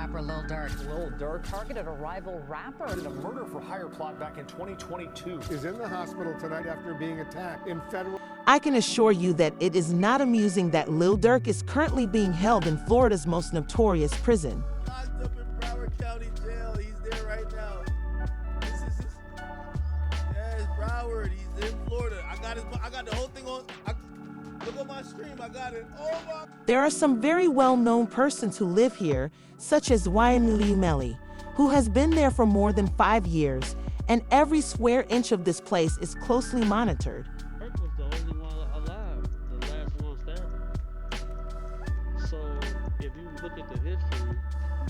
rapper Lil Durk. Lil Durk targeted a rival rapper in a murder-for-hire plot back in 2022. Is in the hospital tonight after being attacked in federal. I can assure you that it is not amusing that Lil Durk is currently being held in Florida's most notorious prison. Locked up in Broward County Jail. He's there right now. It's Broward. He's in Florida. I got the whole thing on. Look at my stream. I got it. Oh my. There are some very well-known persons who live here, such as Rivalry, who has been there for more than 5 years, and every square inch of this place is closely monitored. Durk was the only one alive, the last one standing. So if you look at the history,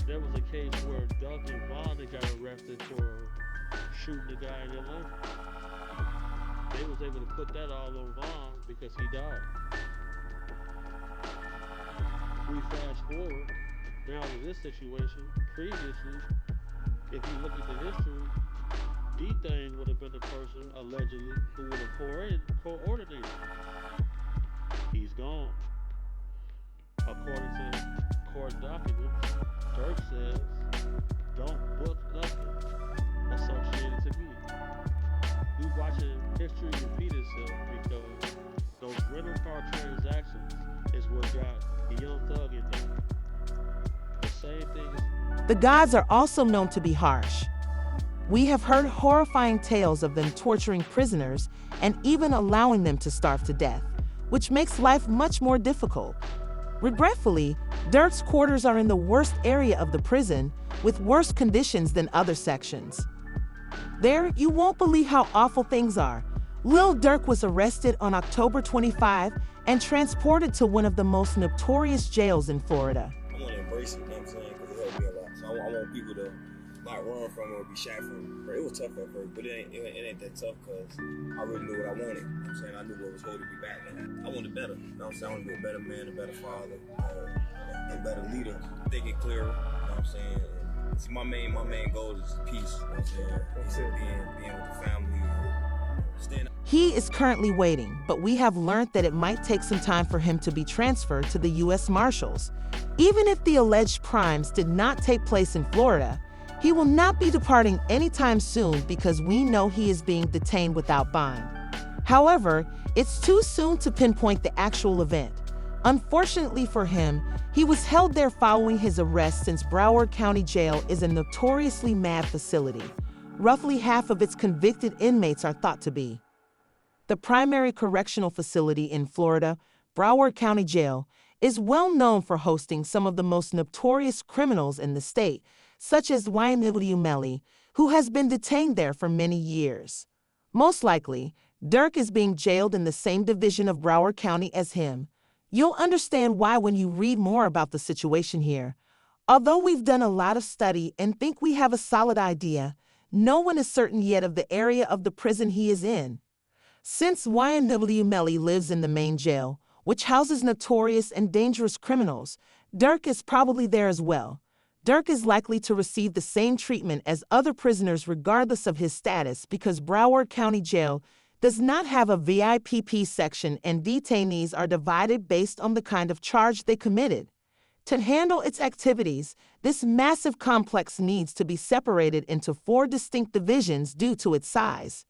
there was a case where Duck and Vaughn got arrested for shooting the guy in Atlanta. They was able to put that all on Vaughn because he died. We fast forward now to this situation. Previously, if you look at the history, Detention would have been the person allegedly who would have coordinated. He's gone. According to court documents, Durk says, "Don't book nothing associated to me." We watching history repeat itself because those rental car transactions is what got the young thug in there. The same thing is. The gods are also known to be harsh. We have heard horrifying tales of them torturing prisoners and even allowing them to starve to death, which makes life much more difficult. Regretfully, Durk's quarters are in the worst area of the prison, with worse conditions than other sections. There, you won't believe how awful things are. Lil Durk was arrested on October 25 and transported to one of the most notorious jails in Florida. I want to embrace it, you know what I'm saying, because it helped me a lot. So I want people to not run from it or be shy from it. It was tough at first, but it ain't that tough because I really knew what I wanted. You know what I'm saying? I knew what was holding me back. I wanted better. You know what I'm saying? I want to be a better man, a better father, a better leader, thinking clearer. You know what I'm saying? And see, my main goal is peace. You know what I'm saying? He said being with the family. He is currently waiting, but we have learned that it might take some time for him to be transferred to the U.S. Marshals. Even if the alleged crimes did not take place in Florida, he will not be departing anytime soon because we know he is being detained without bond. However, it's too soon to pinpoint the actual event. Unfortunately for him, he was held there following his arrest since Broward County Jail is a notoriously mad facility. Roughly half of its convicted inmates are thought to be. The primary correctional facility in Florida, Broward County Jail, is well known for hosting some of the most notorious criminals in the state, such as Rivalry, who has been detained there for many years. Most likely, Durk is being jailed in the same division of Broward County as him. You'll understand why when you read more about the situation here. Although we've done a lot of study and think we have a solid idea, no one is certain yet of the area of the prison he is in. Since Rivalry lives in the main jail, which houses notorious and dangerous criminals, Durk is probably there as well. Durk is likely to receive the same treatment as other prisoners regardless of his status because Broward County Jail does not have a VIP section and detainees are divided based on the kind of charge they committed. To handle its activities, this massive complex needs to be separated into 4 distinct divisions due to its size.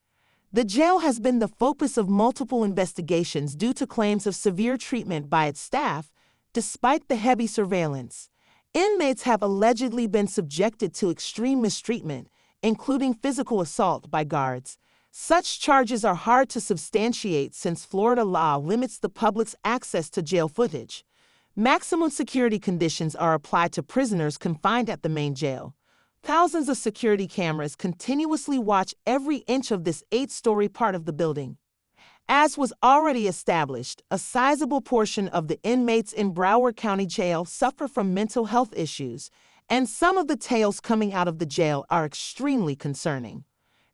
The jail has been the focus of multiple investigations due to claims of severe treatment by its staff, despite the heavy surveillance. Inmates have allegedly been subjected to extreme mistreatment, including physical assault by guards. Such charges are hard to substantiate since Florida law limits the public's access to jail footage. Maximum security conditions are applied to prisoners confined at the main jail. Thousands of security cameras continuously watch every inch of this 8-story part of the building. As was already established, a sizable portion of the inmates in Broward County Jail suffer from mental health issues, and some of the tales coming out of the jail are extremely concerning.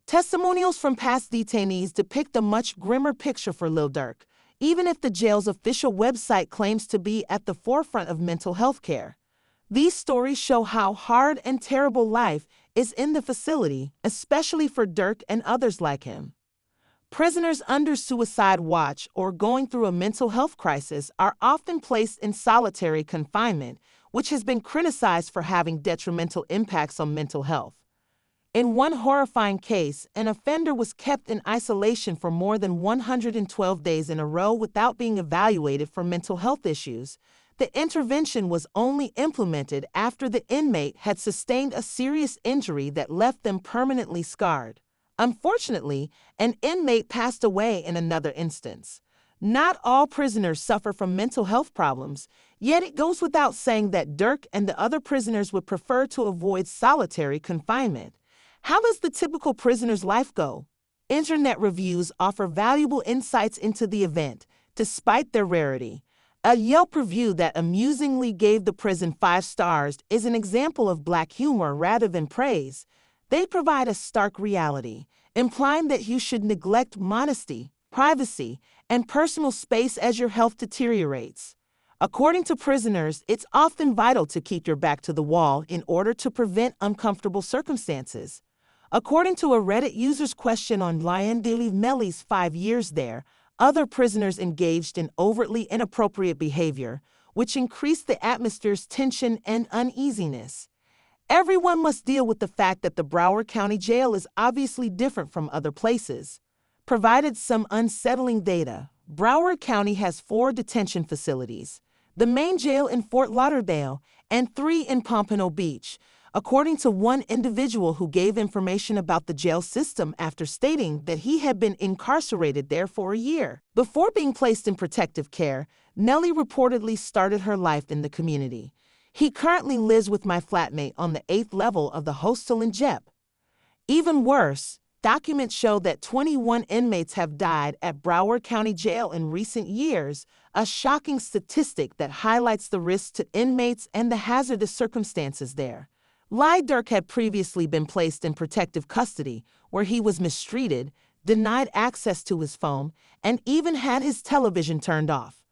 Testimonials from past detainees depict a much grimmer picture for Lil Durk, even if the jail's official website claims to be at the forefront of mental health care. These stories show how hard and terrible life is in the facility, especially for Durk and others like him. Prisoners under suicide watch or going through a mental health crisis are often placed in solitary confinement, which has been criticized for having detrimental impacts on mental health. In one horrifying case, an offender was kept in isolation for more than 112 days in a row without being evaluated for mental health issues. The intervention was only implemented after the inmate had sustained a serious injury that left them permanently scarred. Unfortunately, an inmate passed away in another instance. Not all prisoners suffer from mental health problems, yet it goes without saying that Durk and the other prisoners would prefer to avoid solitary confinement. How does the typical prisoner's life go? Internet reviews offer valuable insights into the event, despite their rarity. A Yelp review that amusingly gave the prison 5 stars is an example of Black humor rather than praise. They provide a stark reality, implying that you should neglect modesty, privacy, and personal space as your health deteriorates. According to prisoners, it's often vital to keep your back to the wall in order to prevent uncomfortable circumstances. According to a Reddit user's question on Lion Daily Melly's 5 years there, other prisoners engaged in overtly inappropriate behavior, which increased the atmosphere's tension and uneasiness. Everyone must deal with the fact that the Broward County Jail is obviously different from other places. Provided some unsettling data, Broward County has 4 detention facilities, the main jail in Fort Lauderdale, and 3 in Pompano Beach, according to one individual who gave information about the jail system after stating that he had been incarcerated there for a year. Before being placed in protective care, Nellie reportedly started her life in the community. He currently lives with my flatmate on the 8th level of the hostel in Jep. Even worse, documents show that 21 inmates have died at Broward County Jail in recent years, a shocking statistic that highlights the risks to inmates and the hazardous circumstances there. Lil Durk had previously been placed in protective custody, where he was mistreated, denied access to his phone, and even had his television turned off.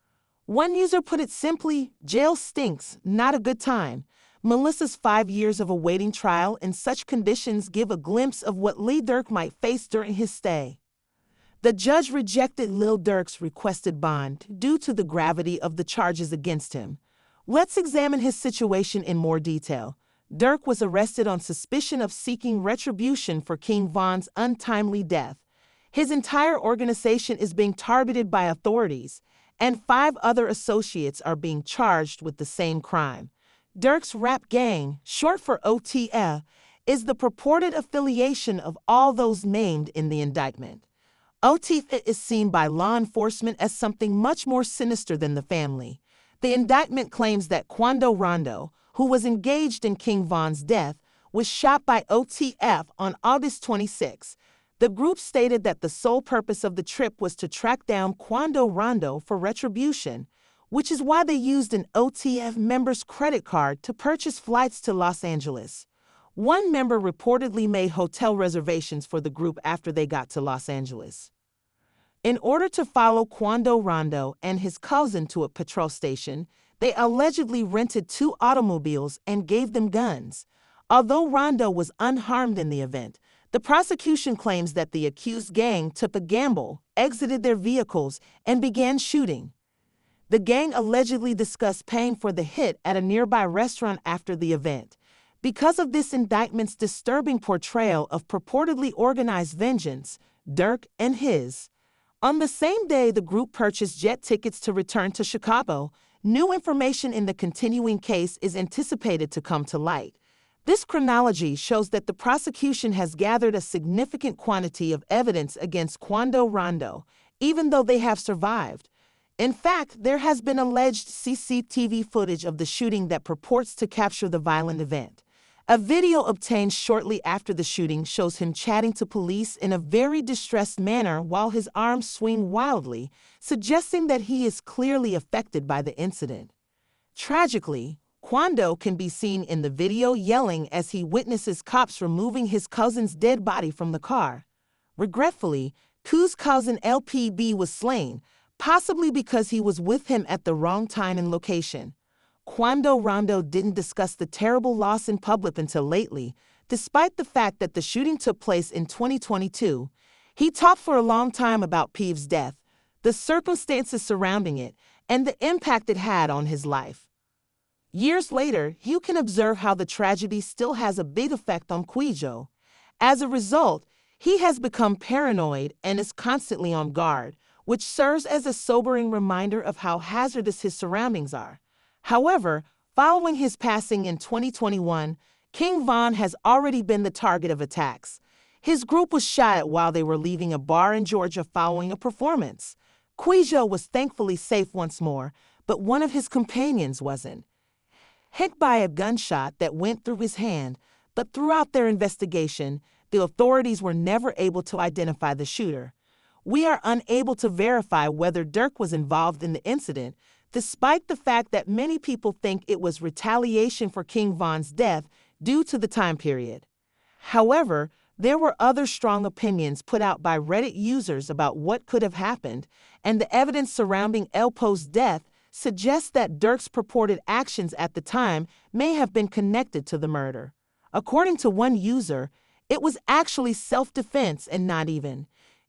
One user put it simply, "Jail stinks, not a good time." Melissa's 5 years of awaiting trial in such conditions give a glimpse of what Lil Durk might face during his stay. The judge rejected Lil Durk's requested bond due to the gravity of the charges against him. Let's examine his situation in more detail. Durk was arrested on suspicion of seeking retribution for King Von's untimely death. His entire organization is being targeted by authorities, and 5 other associates are being charged with the same crime. Durk's rap gang, short for OTF, is the purported affiliation of all those named in the indictment. OTF is seen by law enforcement as something much more sinister than the family. The indictment claims that Quando Rondo, who was engaged in King Von's death, was shot by OTF on August 26. The group stated that the sole purpose of the trip was to track down Quando Rondo for retribution, which is why they used an OTF member's credit card to purchase flights to Los Angeles. One member reportedly made hotel reservations for the group after they got to Los Angeles. In order to follow Quando Rondo and his cousin to a patrol station, they allegedly rented 2 automobiles and gave them guns. Although Rondo was unharmed in the event, the prosecution claims that the accused gang took a gamble, exited their vehicles, and began shooting. The gang allegedly discussed paying for the hit at a nearby restaurant after the event. Because of this indictment's disturbing portrayal of purportedly organized vengeance, Durk and his. On the same day the group purchased jet tickets to return to Chicago, new information in the continuing case is anticipated to come to light. This chronology shows that the prosecution has gathered a significant quantity of evidence against Quando Rondo, even though they have survived. In fact, there has been alleged CCTV footage of the shooting that purports to capture the violent event. A video obtained shortly after the shooting shows him chatting to police in a very distressed manner while his arms swing wildly, suggesting that he is clearly affected by the incident. Tragically, Quando can be seen in the video yelling as he witnesses cops removing his cousin's dead body from the car. Regretfully, Q's cousin LPB was slain, possibly because he was with him at the wrong time and location. Quando Rondo didn't discuss the terrible loss in public until lately, despite the fact that the shooting took place in 2022. He talked for a long time about Peeves' death, the circumstances surrounding it, and the impact it had on his life. Years later, you can observe how the tragedy still has a big effect on Kwijo. As a result, he has become paranoid and is constantly on guard, which serves as a sobering reminder of how hazardous his surroundings are. However, following his passing in 2021, King Von has already been the target of attacks. His group was shot at while they were leaving a bar in Georgia following a performance. Kwijo was thankfully safe once more, but one of his companions wasn't. Hit by a gunshot that went through his hand, but throughout their investigation, the authorities were never able to identify the shooter. We are unable to verify whether Durk was involved in the incident, despite the fact that many people think it was retaliation for King Von's death due to the time period. However, there were other strong opinions put out by Reddit users about what could have happened, and the evidence surrounding Elpo's death suggests that Durk's purported actions at the time may have been connected to the murder. According to one user, it was actually self-defense and not even.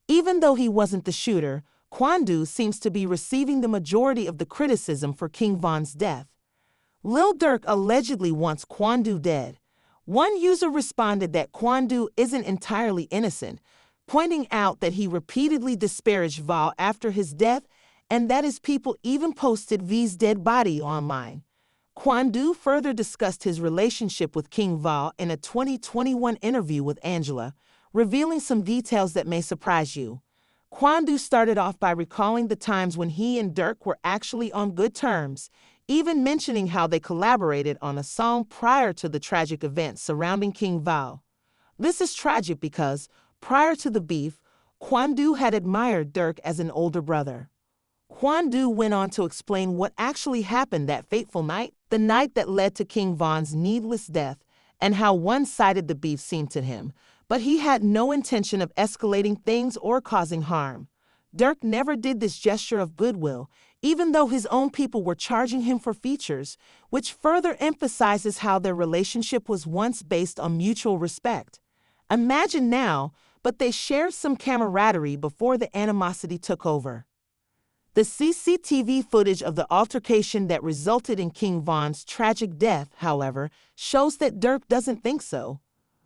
Even though he wasn't the shooter, Kwandu seems to be receiving the majority of the criticism for King Von's death. Lil Durk allegedly wants Kwandu dead. One user responded that Kwandu isn't entirely innocent, pointing out that he repeatedly disparaged Val after his death and that his people even posted V's dead body online. Kwandu further discussed his relationship with King Val in a 2021 interview with Angela, revealing some details that may surprise you. Kwandu started off by recalling the times when he and Durk were actually on good terms, even mentioning how they collaborated on a song prior to the tragic events surrounding King Val. This is tragic because, prior to the beef, Kwandu had admired Durk as an older brother. Kwandu went on to explain what actually happened that fateful night, the night that led to King Von's needless death, and how one-sided the beef seemed to him, but he had no intention of escalating things or causing harm. Durk never did this gesture of goodwill, even though his own people were charging him for features, which further emphasizes how their relationship was once based on mutual respect. Imagine now, but they shared some camaraderie before the animosity took over. The CCTV footage of the altercation that resulted in King Von's tragic death, however, shows that Durk doesn't think so.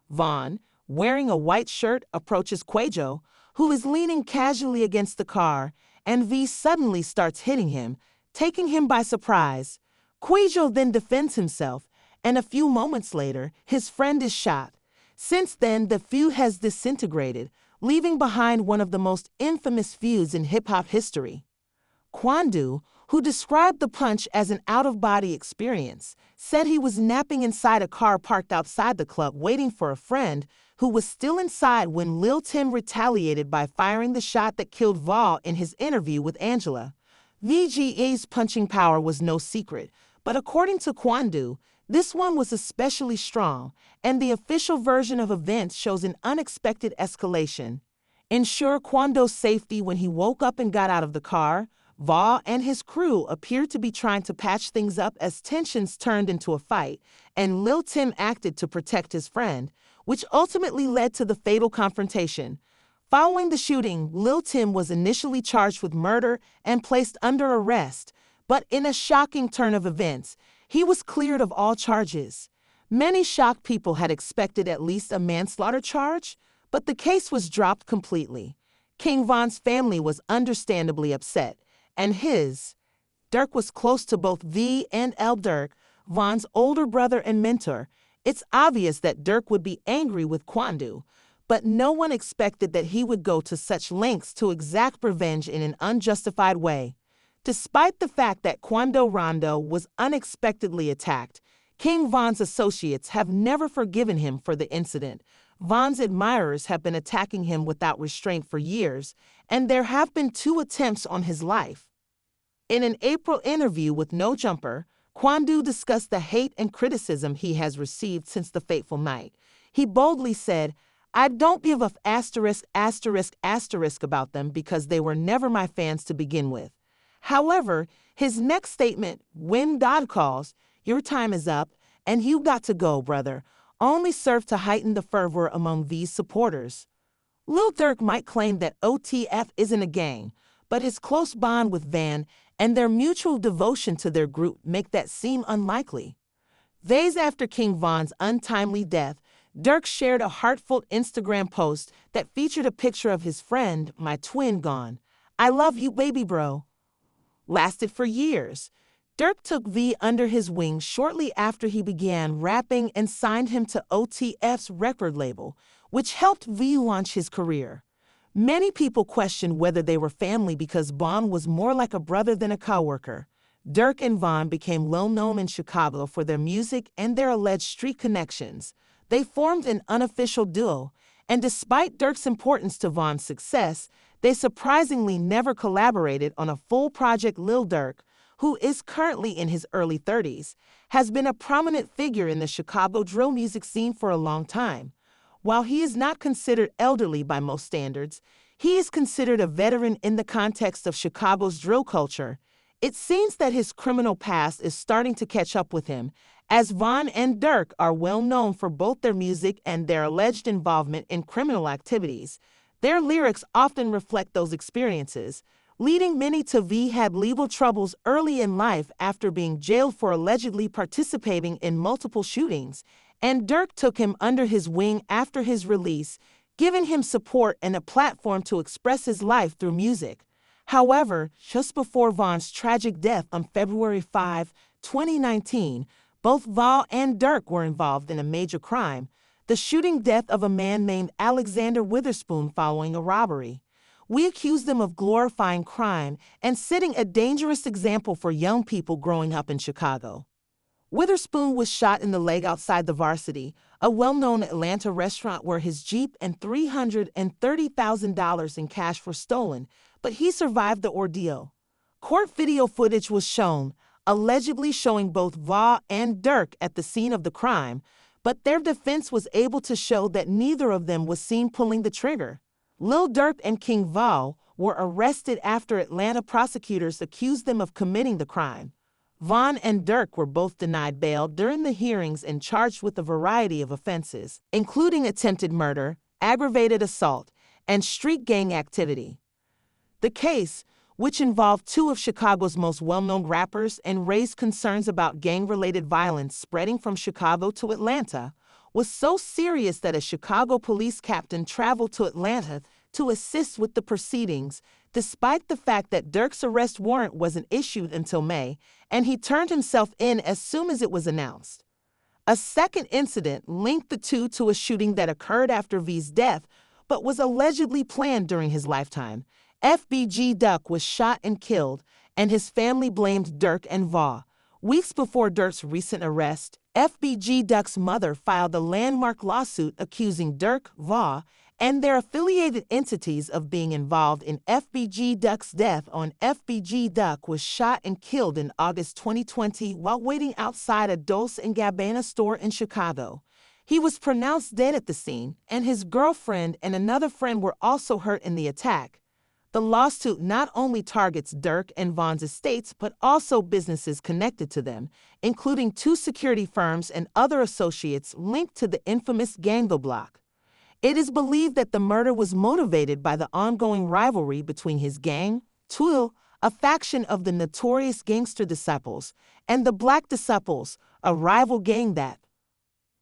Von, wearing a white shirt, approaches Kwijo, who is leaning casually against the car, and V suddenly starts hitting him, taking him by surprise. Kwijo then defends himself, and a few moments later, his friend is shot. Since then, the feud has disintegrated, leaving behind one of the most infamous feuds in hip-hop history. Kwandu, who described the punch as an out-of-body experience, said he was napping inside a car parked outside the club waiting for a friend who was still inside when Lil Tim retaliated by firing the shot that killed Val in his interview with Angela. VGA's punching power was no secret, but according to Kwandu, this one was especially strong, and the official version of events shows an unexpected escalation. Ensure Kwandu's safety when he woke up and got out of the car, Val and his crew appeared to be trying to patch things up as tensions turned into a fight, and Lil Tim acted to protect his friend, which ultimately led to the fatal confrontation. Following the shooting, Lil Tim was initially charged with murder and placed under arrest, but in a shocking turn of events, he was cleared of all charges. Many shocked people had expected at least a manslaughter charge, but the case was dropped completely. King Von's family was understandably upset, and Durk was close to both V and Lil Durk, Von's older brother and mentor. It's obvious that Durk would be angry with Kwandu, but no one expected that he would go to such lengths to exact revenge in an unjustified way. Despite the fact that Kwandu Rondo was unexpectedly attacked, King Von's associates have never forgiven him for the incident. Von's admirers have been attacking him without restraint for years, and there have been 2 attempts on his life. In an April interview with No Jumper, Kwandu discussed the hate and criticism he has received since the fateful night. He boldly said, "I don't give a *** about them because they were never my fans to begin with." However, his next statement, "When God calls, your time is up, and you got to go, brother," only served to heighten the fervor among V's supporters. Lil Durk might claim that OTF isn't a gang, but his close bond with Van and their mutual devotion to their group make that seem unlikely. Days after King Von's untimely death, Durk shared a heartfelt Instagram post that featured a picture of his friend, my twin, gone. "I love you, baby bro." Lasted for years. Durk took V under his wing shortly after he began rapping and signed him to OTF's record label, which helped V launch his career. Many people questioned whether they were family because Von was more like a brother than a coworker. Durk and Von became well known in Chicago for their music and their alleged street connections. They formed an unofficial duo, and despite Durk's importance to Von's success, they surprisingly never collaborated on a full project. Lil Durk, who is currently in his early 30s, has been a prominent figure in the Chicago drill music scene for a long time. While he is not considered elderly by most standards, he is considered a veteran in the context of Chicago's drill culture. It seems that his criminal past is starting to catch up with him, as Von and Durk are well known for both their music and their alleged involvement in criminal activities. Their lyrics often reflect those experiences, leading many to V had legal troubles early in life after being jailed for allegedly participating in multiple shootings, and Durk took him under his wing after his release, giving him support and a platform to express his life through music. However, just before Von's tragic death on February 5, 2019, both Von and Durk were involved in a major crime, the shooting death of a man named Alexander Witherspoon following a robbery. We accuse them of glorifying crime and setting a dangerous example for young people growing up in Chicago. Witherspoon was shot in the leg outside the Varsity, a well-known Atlanta restaurant where his Jeep and $330,000 in cash were stolen, but he survived the ordeal. Court video footage was shown, allegedly showing both Von and Durk at the scene of the crime, but their defense was able to show that neither of them was seen pulling the trigger. Lil Durk and King Von were arrested after Atlanta prosecutors accused them of committing the crime. Von and Durk were both denied bail during the hearings and charged with a variety of offenses, including attempted murder, aggravated assault, and street gang activity. The case, which involved two of Chicago's most well-known rappers and raised concerns about gang-related violence spreading from Chicago to Atlanta, was so serious that a Chicago police captain traveled to Atlanta to assist with the proceedings, despite the fact that Durk's arrest warrant wasn't issued until May, and he turned himself in as soon as it was announced. A second incident linked the two to a shooting that occurred after V's death, but was allegedly planned during his lifetime. FBG Duck was shot and killed, and his family blamed Durk and Von. Weeks before Durk's recent arrest, FBG Duck's mother filed a landmark lawsuit accusing Durk, Von, and their affiliated entities of being involved in FBG Duck's death. FBG Duck was shot and killed in August 2020 while waiting outside a Dolce & Gabbana store in Chicago. He was pronounced dead at the scene, and his girlfriend and another friend were also hurt in the attack. The lawsuit not only targets Durk and Von's estates but also businesses connected to them, including two security firms and other associates linked to the infamous Gango Block. It is believed that the murder was motivated by the ongoing rivalry between his gang, Twill, a faction of the notorious Gangster Disciples, and the Black Disciples, a rival gang that.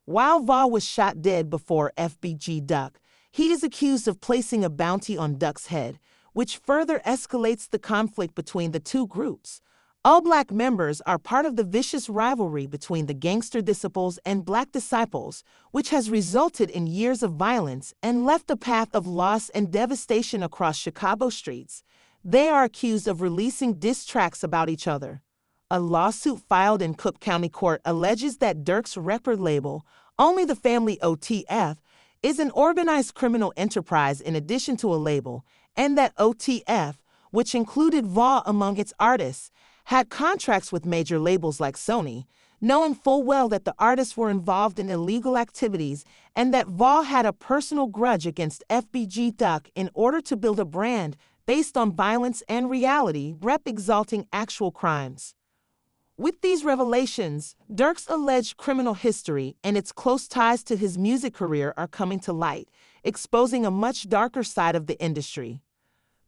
While Von was shot dead before FBG Duck, he is accused of placing a bounty on Duck's head, which further escalates the conflict between the two groups. All Black members are part of the vicious rivalry between the Gangster Disciples and Black Disciples, which has resulted in years of violence and left a path of loss and devastation across Chicago streets. They are accused of releasing diss tracks about each other. A lawsuit filed in Cook County Court alleges that Durk's record label, Only the Family OTF, is an organized criminal enterprise in addition to a label, and that OTF, which included Von among its artists, had contracts with major labels like Sony, knowing full well that the artists were involved in illegal activities and that Von had a personal grudge against FBG Duck in order to build a brand based on violence and reality, exalting actual crimes. With these revelations, Durk's alleged criminal history and its close ties to his music career are coming to light, exposing a much darker side of the industry.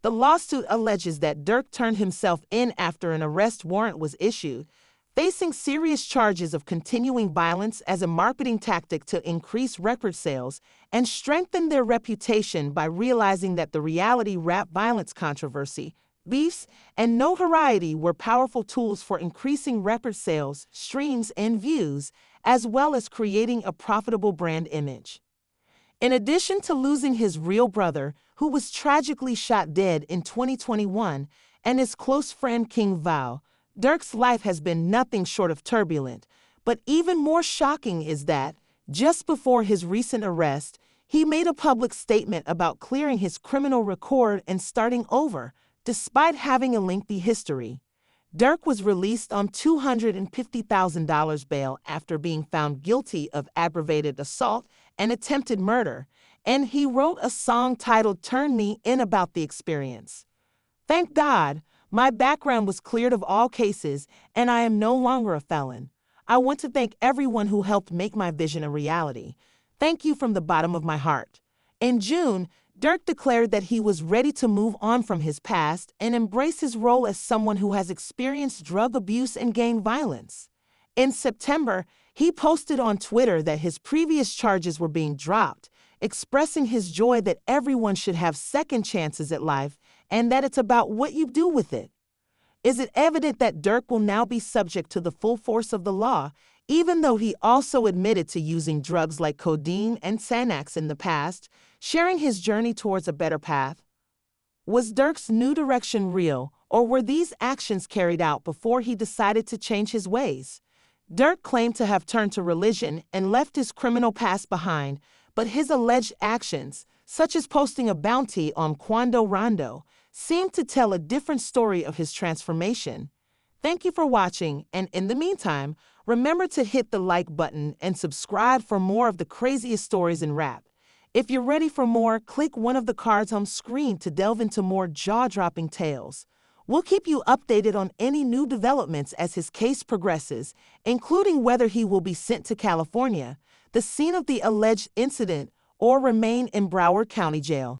The lawsuit alleges that Durk turned himself in after an arrest warrant was issued, facing serious charges of continuing violence as a marketing tactic to increase record sales and strengthen their reputation by realizing that the reality rap violence controversy, beefs, and notoriety were powerful tools for increasing record sales, streams, and views, as well as creating a profitable brand image. In addition to losing his real brother, who was tragically shot dead in 2021, and his close friend King Val, Durk's life has been nothing short of turbulent. But even more shocking is that, just before his recent arrest, he made a public statement about clearing his criminal record and starting over, despite having a lengthy history. Durk was released on $250,000 bail after being found guilty of aggravated assault and attempted murder, and he wrote a song titled "Turn Me In" about the experience. Thank God, my background was cleared of all cases, and I am no longer a felon. I want to thank everyone who helped make my vision a reality. Thank you from the bottom of my heart. In June, Durk declared that he was ready to move on from his past and embrace his role as someone who has experienced drug abuse and gang violence. In September, he posted on Twitter that his previous charges were being dropped, expressing his joy that everyone should have second chances at life and that it's about what you do with it. Is it evident that Durk will now be subject to the full force of the law, even though he also admitted to using drugs like codeine and Xanax in the past, sharing his journey towards a better path? Was Durk's new direction real, or were these actions carried out before he decided to change his ways? Durk claimed to have turned to religion and left his criminal past behind, but his alleged actions, such as posting a bounty on Quando Rondo, seem to tell a different story of his transformation. Thank you for watching, and in the meantime, remember to hit the like button and subscribe for more of the craziest stories in rap. If you're ready for more, click one of the cards on screen to delve into more jaw-dropping tales. We'll keep you updated on any new developments as his case progresses, including whether he will be sent to California, the scene of the alleged incident, or remain in Broward County Jail.